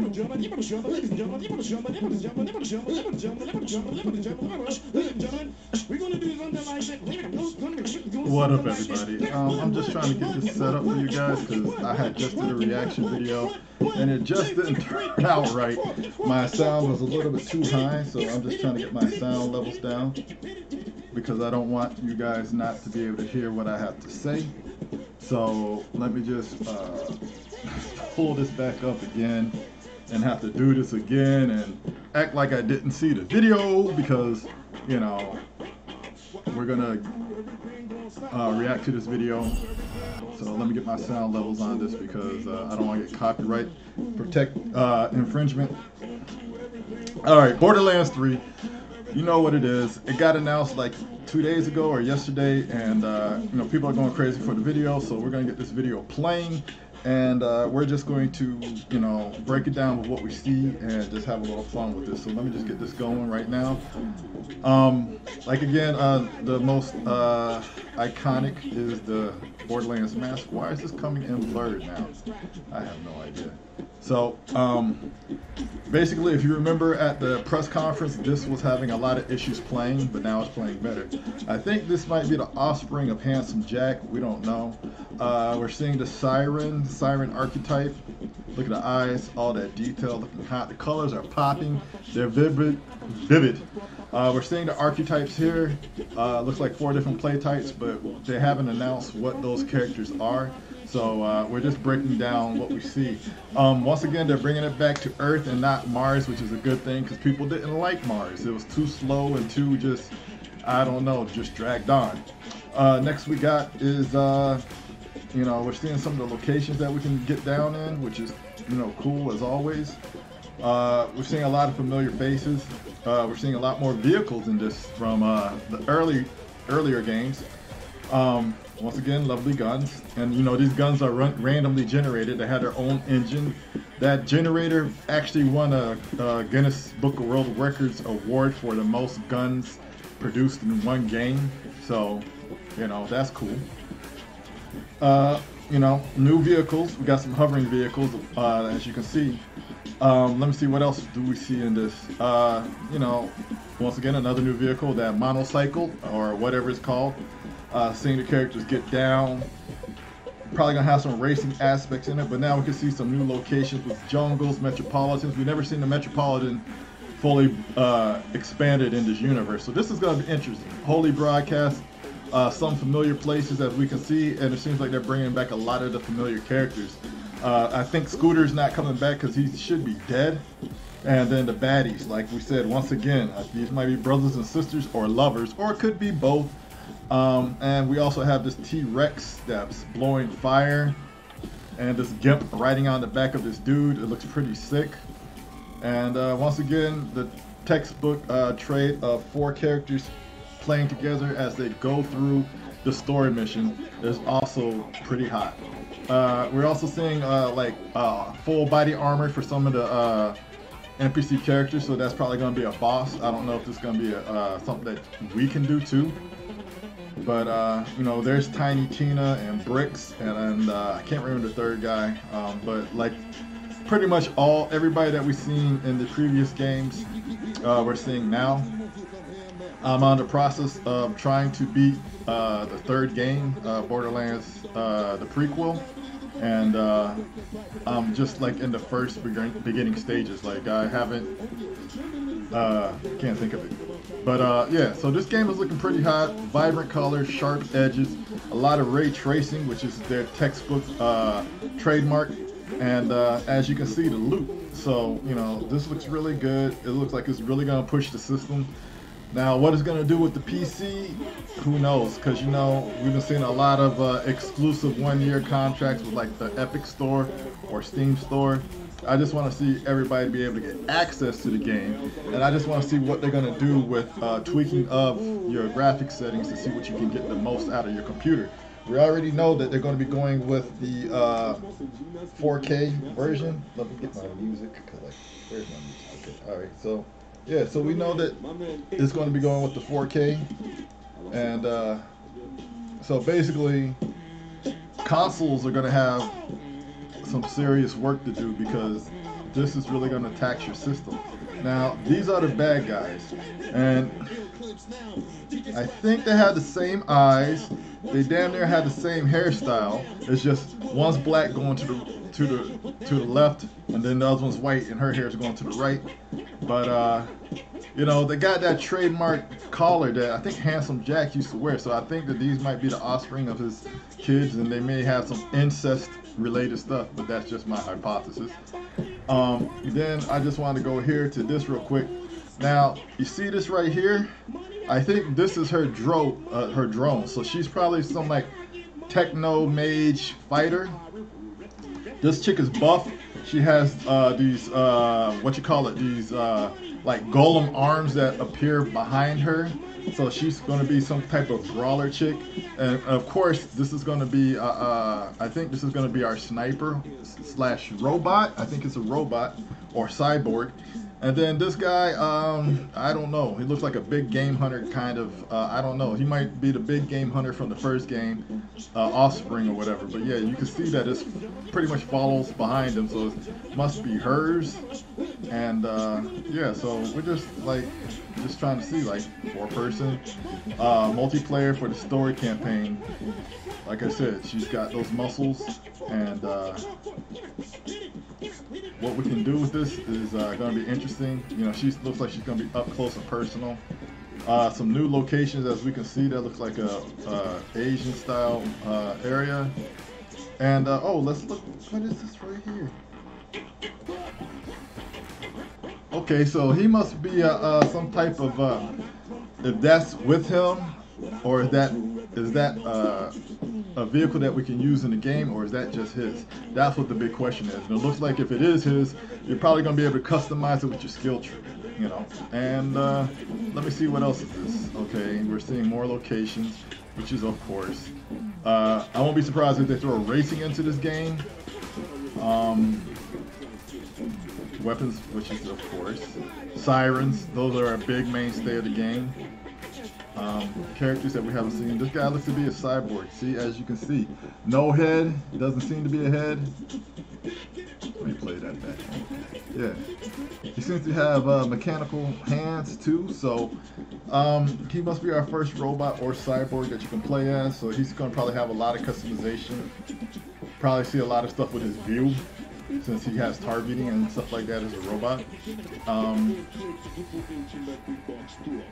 What up, everybody? I'm just trying to get this set up for you guys because I had just did a reaction video and it just didn't turn out right. My sound was a little bit too high, so I'm just trying to get my sound levels down because I don't want you guys not to be able to hear what I have to say. So let me just pull this back up again and have to do this again and act like I didn't see the video because, you know, we're gonna react to this video. So let me get my sound levels on this because I don't want to get copyright infringement. All right, Borderlands 3. You know what it is. It got announced like 2 days ago or yesterday, and you know, people are going crazy for the video. So we're gonna get this video playing, and we're just going to, you know, break it down with what we see and just have a little fun with this. So let me just get this going right now. Like again, the most iconic is the Borderlands mask. Why is this coming in blurred now? I have no idea. So basically, if you remember at the press conference, this was having a lot of issues playing, but now it's playing better. I think this might be the offspring of Handsome Jack. We don't know. We're seeing the siren archetype. Look at the eyes, all that detail, looking hot. The colors are popping. They're vivid. We're seeing the archetypes here. Looks like 4 different play types, but they haven't announced what those characters are. So we're just breaking down what we see. Once again, they're bringing it back to Earth and not Mars, which is a good thing because people didn't like Mars. It was too slow and too just, I don't know, just dragged on. Next we got is, you know, we're seeing some of the locations that we can get down in, which is, you know, cool as always. We're seeing a lot of familiar faces. We're seeing a lot more vehicles in this from the earlier games. Once again, lovely guns, and you know, these guns are randomly generated. They had their own engine. That generator actually won a Guinness Book of World Records award for the most guns produced in one game. So, you know, that's cool. You know, new vehicles. We got some hovering vehicles, as you can see. Let me see, what else do we see in this? You know, once again, another new vehicle, that monocycle or whatever it's called. Seeing the characters get down. Probably gonna have some racing aspects in it, but now we can see some new locations with jungles, metropolitans. We've never seen the metropolitan fully expanded in this universe, so this is gonna be interesting. Holy broadcast, some familiar places as we can see, and it seems like they're bringing back a lot of the familiar characters. I think Scooter's not coming back because he should be dead. And then the baddies, like we said, once again, these might be brothers and sisters or lovers, or it could be both. And we also have this T-Rex that's blowing fire, and this Gimp riding on the back of this dude. It looks pretty sick. And once again, the textbook trait of 4 characters playing together as they go through the story mission is also pretty hot. We're also seeing like full body armor for some of the NPC characters, so that's probably going to be a boss. I don't know if this is going to be something that we can do too. But you know, there's Tiny Tina and Bricks, and I can't remember the third guy. But like pretty much everybody that we've seen in the previous games, we're seeing now. I'm on the process of trying to beat the 3rd game, Borderlands, the prequel, and I'm just like in the first beginning stages. Like I haven't, can't think of it. But yeah, so this game is looking pretty hot. Vibrant colors, sharp edges, a lot of ray tracing, which is their textbook trademark, and as you can see, the loot. So, you know, this looks really good. It looks like it's really going to push the system. Now, what it's going to do with the PC, who knows? Because, you know, we've been seeing a lot of exclusive 1-year contracts with like the Epic Store or Steam Store. I just want to see everybody be able to get access to the game, and I just want to see what they're going to do with tweaking of your graphics settings to see what you can get the most out of your computer. We already know that they're going to be going with the 4K version. Let me get my music, because like, where's my music? Okay, all right, so yeah, so we know that it's going to be going with the 4K, and so basically consoles are going to have some serious work to do, because this is really going to tax your system. Now, these are the bad guys, and I think they have the same eyes. They damn near have the same hairstyle. It's just one's black going to the left, and then the other one's white, and her hair is going to the right. But you know, they got that trademark collar that I think Handsome Jack used to wear. So I think that these might be the offspring of his kids, and they may have some incest-related stuff. But that's just my hypothesis. Then I just want to go here to this real quick. Now, you see this right here? I think this is her drone. So she's probably some like techno mage fighter. This chick is buff. She has these what you call it? These like golem arms that appear behind her. So she's going to be some type of brawler chick. And of course, this is going to be I think this is going to be our sniper slash robot. I think it's a robot or cyborg. And then this guy, I don't know. He looks like a big game hunter kind of. I don't know. He might be the big game hunter from the first game, Offspring or whatever. But yeah, you can see that it's pretty much follows behind him, so it must be hers. And yeah, so we're just trying to see like 4-person multiplayer for the story campaign. Like I said, she's got those muscles, and what we can do with this is going to be interesting. You know, she looks like she's going to be up close and personal. Some new locations, as we can see, that looks like a Asian style area. And oh, let's look. What is this right here? Okay, so he must be some type of if that's with him, or is that a vehicle that we can use in the game, or is that just his? That's what the big question is. And it looks like if it is his, you're probably going to be able to customize it with your skill tree, you know. And let me see what else is this. Okay, we're seeing more locations, which is of course. I won't be surprised if they throw racing into this game. Weapons, which is of course. Sirens, those are a big mainstay of the game. Characters that we haven't seen. This guy looks to be a cyborg. See, as you can see, no head. Doesn't seem to be a head. Let me play that back. Yeah, he seems to have mechanical hands too. So he must be our first robot or cyborg that you can play as. So he's going to probably have a lot of customization. Probably see a lot of stuff with his view, since he has targeting and stuff like that as a robot.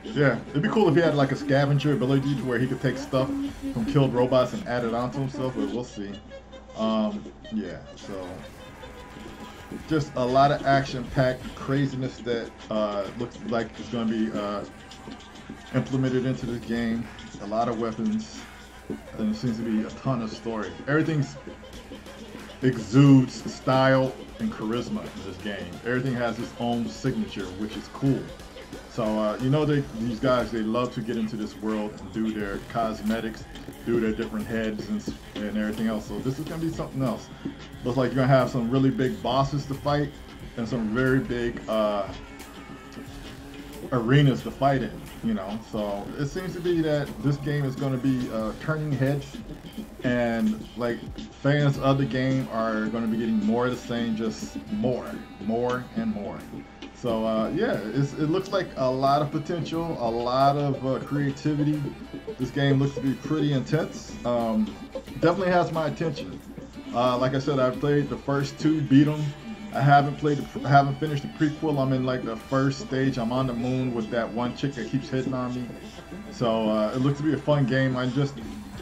Yeah, it'd be cool if he had like a scavenger ability to where he could take stuff from killed robots and add it onto himself, but we'll see. Yeah, so just a lot of action-packed craziness that looks like is going to be implemented into this game. A lot of weapons, and it seems to be a ton of story. Everything's exudes style and charisma in this game. Everything has its own signature, which is cool. So you know, these guys, they love to get into this world and do their cosmetics, do their different heads and everything else. So this is gonna be something else. Looks like you're gonna have some really big bosses to fight and some very big arenas to fight in, you know. So it seems to be that this game is going to be turning heads, and like fans of the game are going to be getting more of the same, just more and more. So yeah, it looks like a lot of potential, a lot of creativity. This game looks to be pretty intense. Definitely has my attention. Like I said, I played the first two, beat them. I haven't finished the prequel. I'm in like the first stage. I'm on the moon with that one chick that keeps hitting on me. So it looks to be a fun game.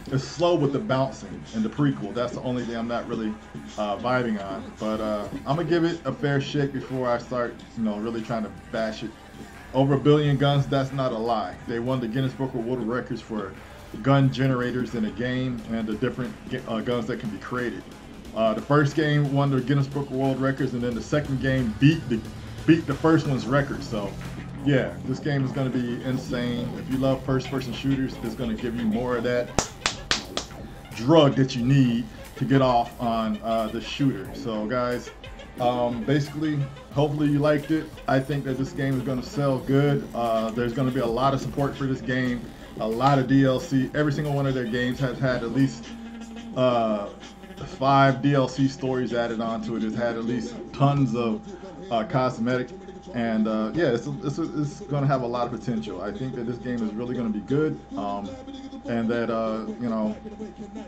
It's slow with the bouncing in the prequel. That's the only thing I'm not really vibing on. But I'm gonna give it a fair shake before I start, you know, really trying to bash it. Over 1 billion guns, that's not a lie. They won the Guinness Book of World Records for gun generators in a game and the different guns that can be created. The first game won the Guinness Book of World Records, and then the second game beat the first one's record. So yeah, this game is going to be insane. If you love first-person shooters, it's going to give you more of that drug that you need to get off on the shooter. So guys, basically, hopefully you liked it. I think that this game is going to sell good. There's going to be a lot of support for this game, a lot of DLC. Every single one of their games has had at least 5 DLC stories added onto it. It's had at least tons of cosmetic, and yeah, it's going to have a lot of potential. I think that this game is really going to be good, and that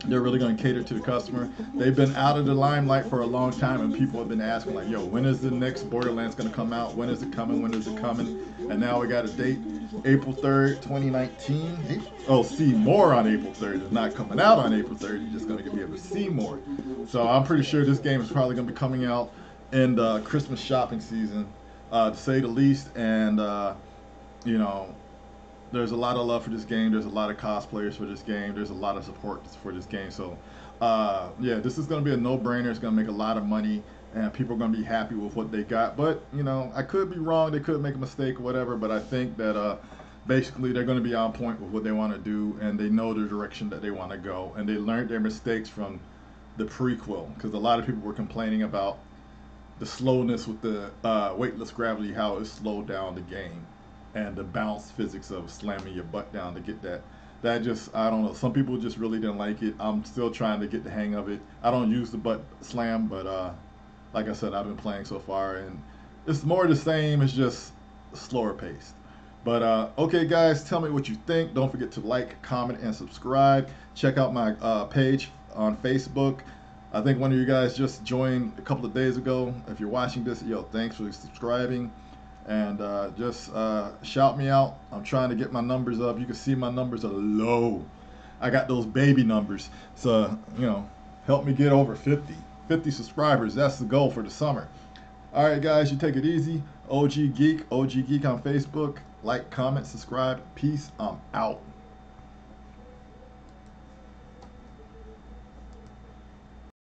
they're really going to cater to the customer. They've been out of the limelight for a long time, and people have been asking like, "Yo, when is the next Borderlands going to come out? When is it coming? When is it coming?" And now we got a date, April 3rd, 2019. Oh, see more on April 3rd. It's not coming out on April 3rd. You're just going to be able to see more. So I'm pretty sure this game is probably going to be coming out in the Christmas shopping season, to say the least. And you know, there's a lot of love for this game. There's a lot of cosplayers for this game. There's a lot of support for this game. So yeah, this is going to be a no-brainer. It's going to make a lot of money, and people are going to be happy with what they got. But you know, I could be wrong. They could make a mistake or whatever. But I think that basically they're going to be on point with what they want to do, and they know the direction that they want to go, and they learned their mistakes from the prequel, because a lot of people were complaining about the slowness with the weightless gravity, how it slowed down the game, and the bounce physics of slamming your butt down to get that. That just, I don't know. Some people just really didn't like it. I'm still trying to get the hang of it. I don't use the butt slam, but like I said, I've been playing so far, and it's more the same. It's just slower paced. But okay, guys, tell me what you think. Don't forget to like, comment, and subscribe. Check out my page on Facebook. I think one of you guys just joined a couple of days ago. If you're watching this, yo, thanks for subscribing. And just shout me out. I'm trying to get my numbers up. You can see my numbers are low. I got those baby numbers. So, you know, help me get over 50 subscribers. That's the goal for the summer. All right, guys, you take it easy. OG Geek on Facebook. Like, comment, subscribe. Peace. I'm out.